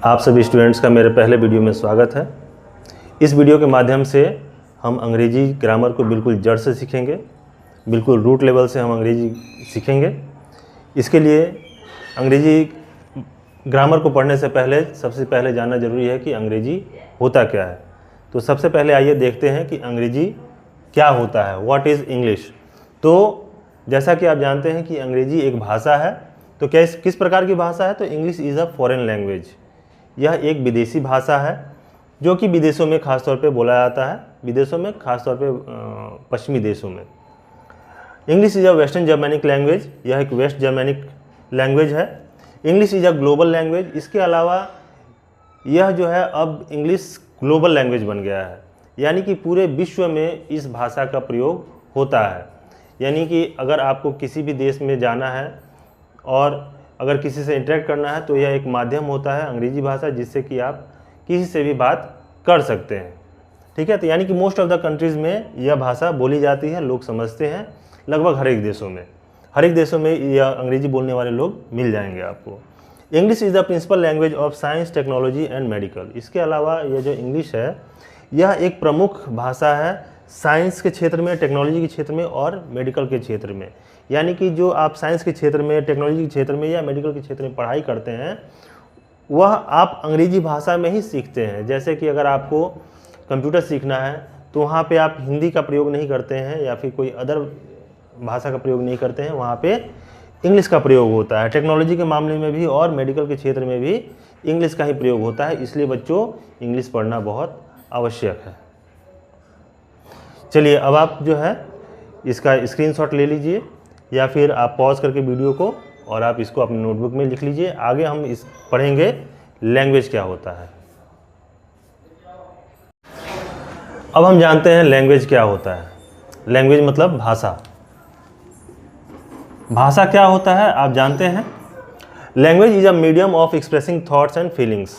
आप सभी स्टूडेंट्स का मेरे पहले वीडियो में स्वागत है। इस वीडियो के माध्यम से हम अंग्रेजी ग्रामर को बिल्कुल जड़ से सीखेंगे, बिल्कुल रूट लेवल से हम अंग्रेजी सीखेंगे। इसके लिए अंग्रेजी ग्रामर को पढ़ने से पहले सबसे पहले जानना ज़रूरी है कि अंग्रेजी होता क्या है। तो सबसे पहले आइए देखते हैं कि अंग्रेजी क्या होता है, व्हाट इज़ इंग्लिश। तो जैसा कि आप जानते हैं कि अंग्रेजी एक भाषा है। तो किस प्रकार की भाषा है? तो English is a foreign language. यह एक विदेशी भाषा है जो कि विदेशों में ख़ास तौर पे बोला जाता है, विदेशों में ख़ास तौर पे पश्चिमी देशों में। English is a western Germanic language, यह एक वेस्ट जर्मैनिक लैंग्वेज है। English is a global language, इसके अलावा यह जो है अब इंग्लिश ग्लोबल लैंग्वेज बन गया है, यानी कि पूरे विश्व में इस भाषा का प्रयोग होता है। यानी कि अगर आपको किसी भी देश में जाना है और अगर किसी से इंटरेक्ट करना है तो यह एक माध्यम होता है अंग्रेजी भाषा, जिससे कि आप किसी से भी बात कर सकते हैं। ठीक है, तो यानी कि मोस्ट ऑफ द कंट्रीज़ में यह भाषा बोली जाती है, लोग समझते हैं। लगभग हर एक देशों में यह अंग्रेजी बोलने वाले लोग मिल जाएंगे आपको। English is the principal language of science, technology and medical. इसके अलावा यह जो इंग्लिश है यह एक प्रमुख भाषा है साइंस के क्षेत्र में, टेक्नोलॉजी के क्षेत्र में और मेडिकल के क्षेत्र में। यानी कि जो आप साइंस के क्षेत्र में, टेक्नोलॉजी के क्षेत्र में या मेडिकल के क्षेत्र में पढ़ाई करते हैं वह आप अंग्रेजी भाषा में ही सीखते हैं। जैसे कि अगर आपको कंप्यूटर सीखना है तो वहाँ पे आप हिंदी का प्रयोग नहीं करते हैं या फिर कोई अदर भाषा का प्रयोग नहीं करते हैं, वहाँ पे इंग्लिश का प्रयोग होता है। टेक्नोलॉजी के मामले में भी और मेडिकल के क्षेत्र में भी इंग्लिश का ही प्रयोग होता है। इसलिए बच्चों इंग्लिश पढ़ना बहुत आवश्यक है। चलिए अब आप जो है इसका स्क्रीनशॉट ले लीजिए या फिर आप पॉज करके वीडियो को और आप इसको अपने नोटबुक में लिख लीजिए। आगे हम इस पढ़ेंगे लैंग्वेज क्या होता है। अब हम जानते हैं लैंग्वेज क्या होता है। लैंग्वेज मतलब भाषा। भाषा क्या होता है आप जानते हैं? Language is a medium of expressing thoughts and feelings.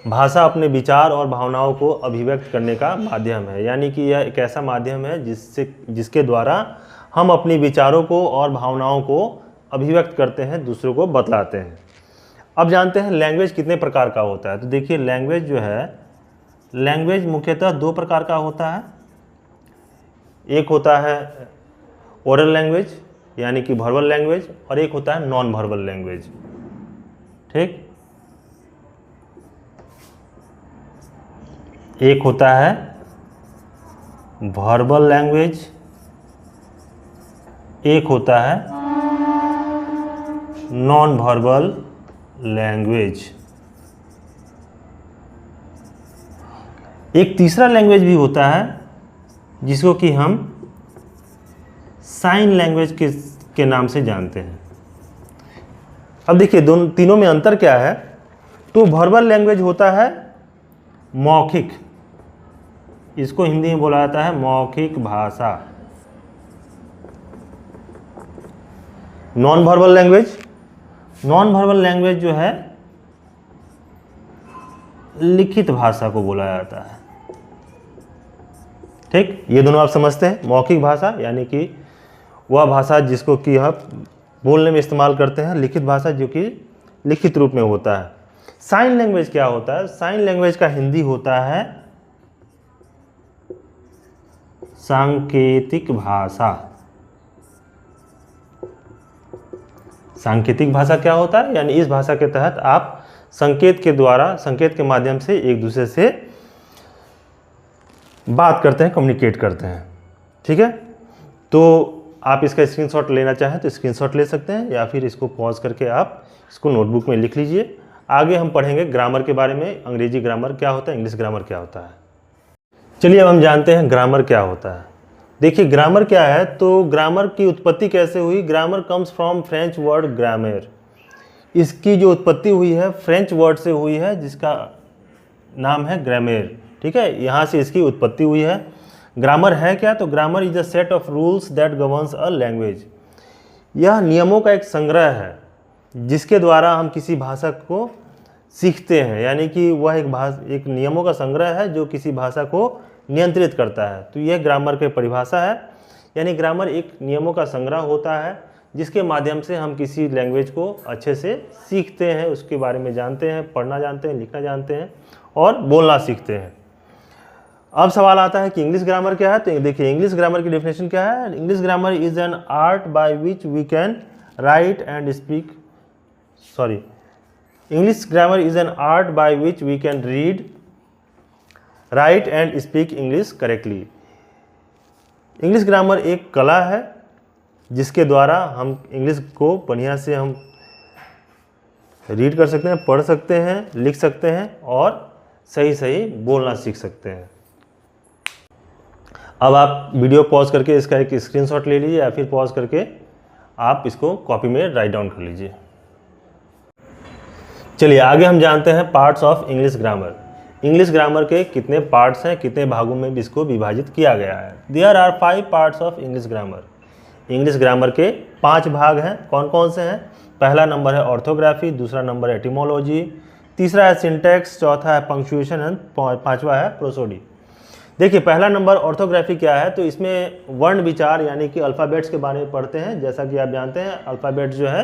भाषा अपने विचार और भावनाओं को अभिव्यक्त करने का माध्यम है। यानी कि यह एक ऐसा माध्यम है जिसके द्वारा हम अपनी विचारों को और भावनाओं को अभिव्यक्त करते हैं, दूसरों को बतलाते हैं। अब जानते हैं लैंग्वेज कितने प्रकार का होता है। तो देखिए लैंग्वेज जो है, लैंग्वेज मुख्यतः दो प्रकार का होता है। एक होता है ओरल लैंग्वेज यानी कि वर्बल लैंग्वेज, और एक होता है नॉन वर्बल लैंग्वेज। ठीक, एक होता है वर्बल लैंग्वेज, एक होता है नॉन वर्बल लैंग्वेज। एक तीसरा लैंग्वेज भी होता है जिसको कि हम साइन लैंग्वेज के नाम से जानते हैं। अब देखिए दोनों तीनों में अंतर क्या है। तो वर्बल लैंग्वेज होता है मौखिक, इसको हिंदी में बोला जाता है मौखिक भाषा। नॉन वर्बल लैंग्वेज जो है लिखित भाषा को बोला जाता है। ठीक, ये दोनों आप समझते हैं। मौखिक भाषा यानी कि वह भाषा जिसको कि आप बोलने में इस्तेमाल करते हैं, लिखित भाषा जो कि लिखित रूप में होता है। साइन लैंग्वेज क्या होता है? साइन लैंग्वेज का हिंदी होता है सांकेतिक भाषा। सांकेतिक भाषा क्या होता है? यानी इस भाषा के तहत आप संकेत के माध्यम से एक दूसरे से बात करते हैं, कम्युनिकेट करते हैं। ठीक है, तो आप इसका स्क्रीनशॉट लेना चाहें तो स्क्रीनशॉट ले सकते हैं या फिर इसको पॉज करके आप इसको नोटबुक में लिख लीजिए। आगे हम पढ़ेंगे ग्रामर के बारे में, अंग्रेजी ग्रामर क्या होता है, इंग्लिश ग्रामर क्या होता है। चलिए अब हम जानते हैं ग्रामर क्या होता है। देखिए ग्रामर क्या है, तो ग्रामर की उत्पत्ति कैसे हुई। Grammar comes from French word grammaire. इसकी जो उत्पत्ति हुई है फ्रेंच वर्ड से हुई है जिसका नाम है ग्रामेर। ठीक है, यहाँ से इसकी उत्पत्ति हुई है। ग्रामर है क्या? तो grammar is a set of rules that governs a language. यह नियमों का एक संग्रह है जिसके द्वारा हम किसी भाषा को सीखते हैं। यानी कि वह एक नियमों का संग्रह है जो किसी भाषा को नियंत्रित करता है। तो यह ग्रामर की परिभाषा है। यानी ग्रामर एक नियमों का संग्रह होता है जिसके माध्यम से हम किसी लैंग्वेज को अच्छे से सीखते हैं, उसके बारे में जानते हैं, पढ़ना जानते हैं, लिखना जानते हैं और बोलना सीखते हैं। अब सवाल आता है कि इंग्लिश ग्रामर क्या है। तो देखिए इंग्लिश ग्रामर की डेफिनेशन क्या है। English grammar is an art by which we can write and speak English grammar is an art by which we can read, write and speak English correctly. English grammar एक कला है जिसके द्वारा हम English को बढ़िया से हम रीड कर सकते हैं, पढ़ सकते हैं, लिख सकते हैं और सही सही बोलना सीख सकते हैं। अब आप वीडियो पॉज करके इसका एक स्क्रीनशॉट ले लीजिए या फिर पॉज करके आप इसको कॉपी में राइट डाउन कर लीजिए। चलिए आगे हम जानते हैं parts of English grammar. English grammar के कितने पार्ट्स हैं, कितने भागों में इसको विभाजित किया गया है। There are 5 parts of English grammar. English grammar के 5 भाग हैं। कौन कौन से हैं? पहला नंबर है ऑर्थोग्राफी, दूसरा नंबर है एटिमोलॉजी, तीसरा है सिंटैक्स, चौथा है पंक्चुएशन एंड पांचवा है प्रोसोडी। देखिए पहला नंबर ऑर्थोग्राफी क्या है, तो इसमें वर्ण विचार यानी कि अल्फ़ाबेट्स के बारे में पढ़ते हैं। जैसा कि आप जानते हैं अल्फ़ाबेट जो है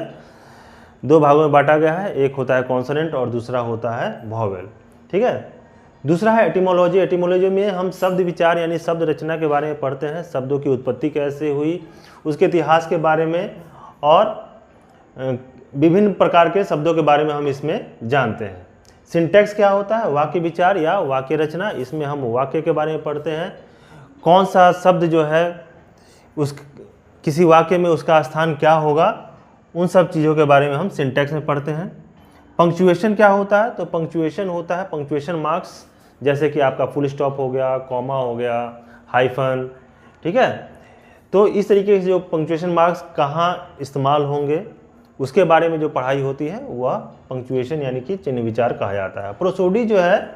2 भागों में बांटा गया है, एक होता है कॉन्सोनेंट और दूसरा होता है वॉवेल। ठीक है। दूसरा है एटिमोलॉजी। एटिमोलॉजी में हम शब्द विचार यानी शब्द रचना के बारे में पढ़ते हैं, शब्दों की उत्पत्ति कैसे हुई, उसके इतिहास के बारे में और विभिन्न प्रकार के शब्दों के बारे में हम इसमें जानते हैं। सिंटैक्स क्या होता है? वाक्य विचार या वाक्य रचना। इसमें हम वाक्य के बारे में पढ़ते हैं, कौन सा शब्द जो है उस किसी वाक्य में उसका स्थान क्या होगा, उन सब चीज़ों के बारे में हम सिंटैक्स में पढ़ते हैं। पंक्चुएशन क्या होता है? तो पंक्चुएशन होता है पंक्चुएशन मार्क्स, जैसे कि आपका फुल स्टॉप हो गया, कॉमा हो गया, हाइफन। ठीक है। तो इस तरीके से जो पंक्चुएशन मार्क्स कहाँ इस्तेमाल होंगे उसके बारे में जो पढ़ाई होती है वह पंक्चुएशन यानी कि चिन्ह विचार कहा जाता है। प्रोसोडी जो है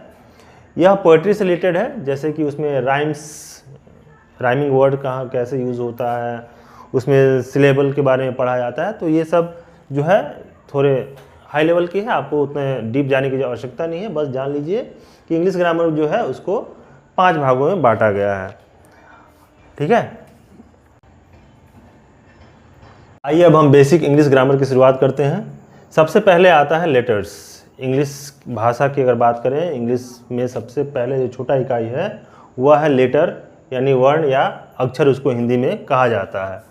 यह पोएट्री से रिलेटेड है, जैसे कि उसमें राइमिंग वर्ड कहाँ कैसे यूज़ होता है, उसमें सिलेबल के बारे में पढ़ा जाता है। तो ये सब जो है थोड़े हाई लेवल की है, आपको उतने डीप जाने की आवश्यकता नहीं है। बस जान लीजिए कि इंग्लिश ग्रामर जो है उसको 5 भागों में बांटा गया है। ठीक है। आइए अब हम बेसिक इंग्लिश ग्रामर की शुरुआत करते हैं। सबसे पहले आता है लेटर्स। इंग्लिश भाषा की अगर बात करें, इंग्लिश में सबसे पहले जो छोटा इकाई है वह है लेटर यानी वर्ण या अक्षर, उसको हिंदी में कहा जाता है।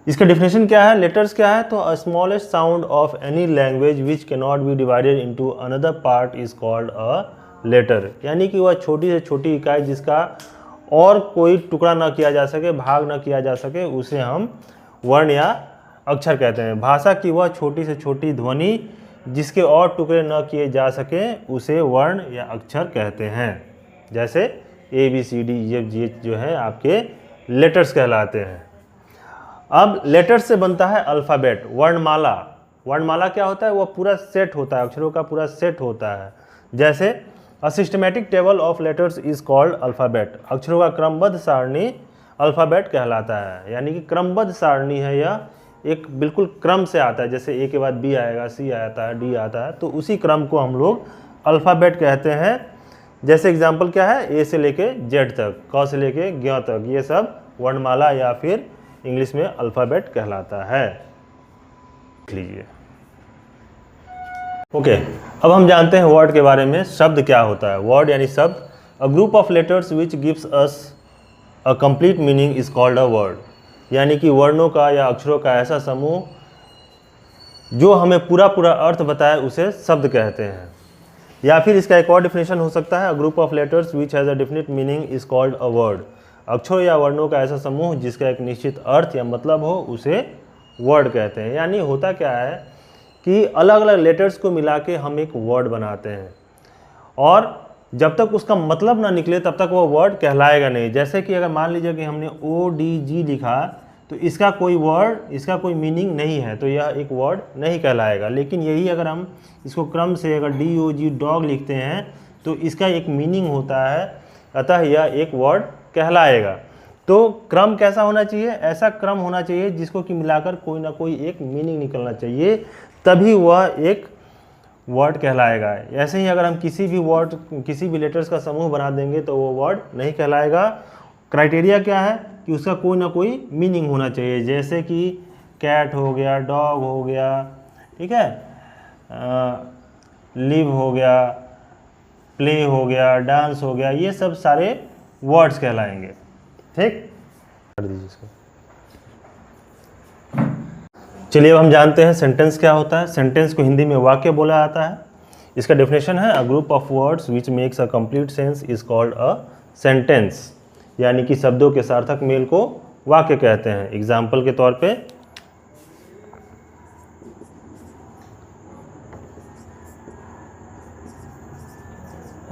इसका डेफिनेशन क्या है? लेटर्स क्या है? तो a smallest sound of any language which can not be divided into another part is called a letter. यानी कि वह छोटी से छोटी इकाई जिसका और कोई टुकड़ा ना किया जा सके, भाग ना किया जा सके, उसे हम वर्ण या अक्षर कहते हैं। भाषा की वह छोटी से छोटी ध्वनि जिसके और टुकड़े न किए जा सके उसे वर्ण या अक्षर कहते हैं। जैसे ABCD जो है आपके लेटर्स कहलाते हैं। अब लेटर्स से बनता है अल्फ़ाबेट, वर्णमाला। वर्णमाला क्या होता है? वह पूरा सेट होता है, अक्षरों का पूरा सेट होता है। जैसे a systematic table of letters is called alphabet. अक्षरों का क्रमबद्ध सारणी अल्फ़ाबेट कहलाता है। यानी कि क्रमबद्ध सारणी है, यह एक बिल्कुल क्रम से आता है। जैसे A के बाद B आएगा, C आता है, D आता है, तो उसी क्रम को हम लोग अल्फ़ाबेट कहते हैं। जैसे एग्जाम्पल क्या है? A से लेके Z तक, क से लेके ज्ञ तक, ये सब वर्णमाला या फिर इंग्लिश में अल्फ़ाबेट कहलाता है। लिख लीजिए। ओके, अब हम जानते हैं वर्ड के बारे में। शब्द क्या होता है? वर्ड यानी शब्द, a group of letters which gives us a complete meaning is called a word. यानी कि वर्णों का या अक्षरों का ऐसा समूह जो हमें पूरा पूरा अर्थ बताए उसे शब्द कहते हैं। या फिर इसका एक और डिफिनेशन हो सकता है, a group of letters which has a definite meaning is called a word. अक्षरों या वर्णों का ऐसा समूह जिसका एक निश्चित अर्थ या मतलब हो उसे वर्ड कहते हैं। यानी होता क्या है कि अलग अलग लेटर्स को मिला के हम एक वर्ड बनाते हैं और जब तक उसका मतलब ना निकले तब तक वो वर्ड कहलाएगा नहीं। जैसे कि अगर मान लीजिए कि हमने ODG लिखा तो इसका कोई वर्ड, इसका कोई मीनिंग नहीं है, तो यह एक वर्ड नहीं कहलाएगा। लेकिन यही अगर हम इसको क्रम से अगर DOG डॉग लिखते हैं तो इसका एक मीनिंग होता है, अतः यह एक वर्ड कहलाएगा। तो क्रम कैसा होना चाहिए? ऐसा क्रम होना चाहिए जिसको कि मिलाकर कोई ना कोई एक मीनिंग निकलना चाहिए, तभी वह एक वर्ड कहलाएगा। ऐसे ही अगर हम किसी भी वर्ड, किसी भी लेटर्स का समूह बना देंगे तो वो वर्ड नहीं कहलाएगा। क्राइटेरिया क्या है कि उसका कोई ना कोई मीनिंग होना चाहिए। जैसे कि कैट हो गया, डॉग हो गया, ठीक है, लिव हो गया, प्ले हो गया, डांस हो गया, ये सब सारे वर्ड्स कहलाएंगे। ठीक, कर दीजिए इसको। चलिए अब हम जानते हैं सेंटेंस क्या होता है। सेंटेंस को हिंदी में वाक्य बोला जाता है। इसका डेफिनेशन है, a group of words which makes a complete sense is called a sentence. यानी कि शब्दों के सार्थक मेल को वाक्य कहते हैं। एग्जाम्पल के तौर पे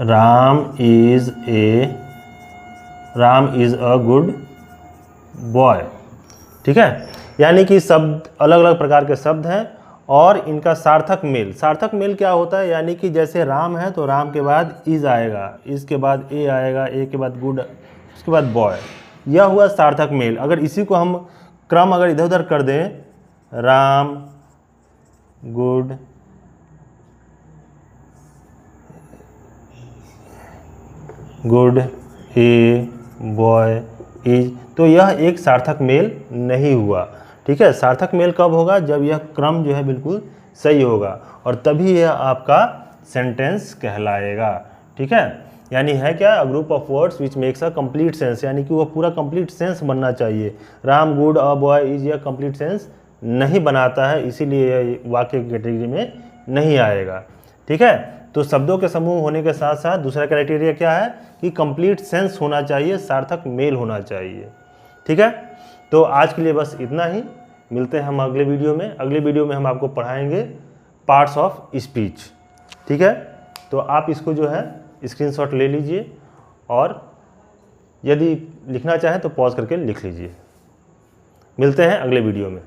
Ram is a good boy. ठीक है, यानी कि शब्द अलग अलग प्रकार के शब्द हैं और इनका सार्थक मेल क्या होता है, यानी कि जैसे राम है तो राम के बाद इज आएगा, इज के बाद ए आएगा, ए के बाद गुड, उसके बाद बॉय, यह हुआ सार्थक मेल। अगर इसी को हम क्रम अगर इधर उधर कर दें, Ram good a boy is, तो यह एक सार्थक मेल नहीं हुआ। ठीक है, सार्थक मेल कब होगा, जब यह क्रम जो है बिल्कुल सही होगा और तभी यह आपका सेंटेंस कहलाएगा। ठीक है, यानी है क्या, a group of words which makes a complete sense, यानी कि वह पूरा कंप्लीट सेंस बनना चाहिए। Ram good a boy is, यह कंप्लीट सेंस नहीं बनाता है, इसीलिए यह वाक्य की कैटेगरी में नहीं आएगा। ठीक है, तो शब्दों के समूह होने के साथ साथ दूसरा क्राइटेरिया क्या है कि कंप्लीट सेंस होना चाहिए, सार्थक मेल होना चाहिए। ठीक है, तो आज के लिए बस इतना ही। मिलते हैं हम अगले वीडियो में। अगले वीडियो में हम आपको पढ़ाएंगे पार्ट्स ऑफ स्पीच। ठीक है, तो आप इसको जो है स्क्रीनशॉट ले लीजिए और यदि लिखना चाहें तो पॉज करके लिख लीजिए। मिलते हैं अगले वीडियो में।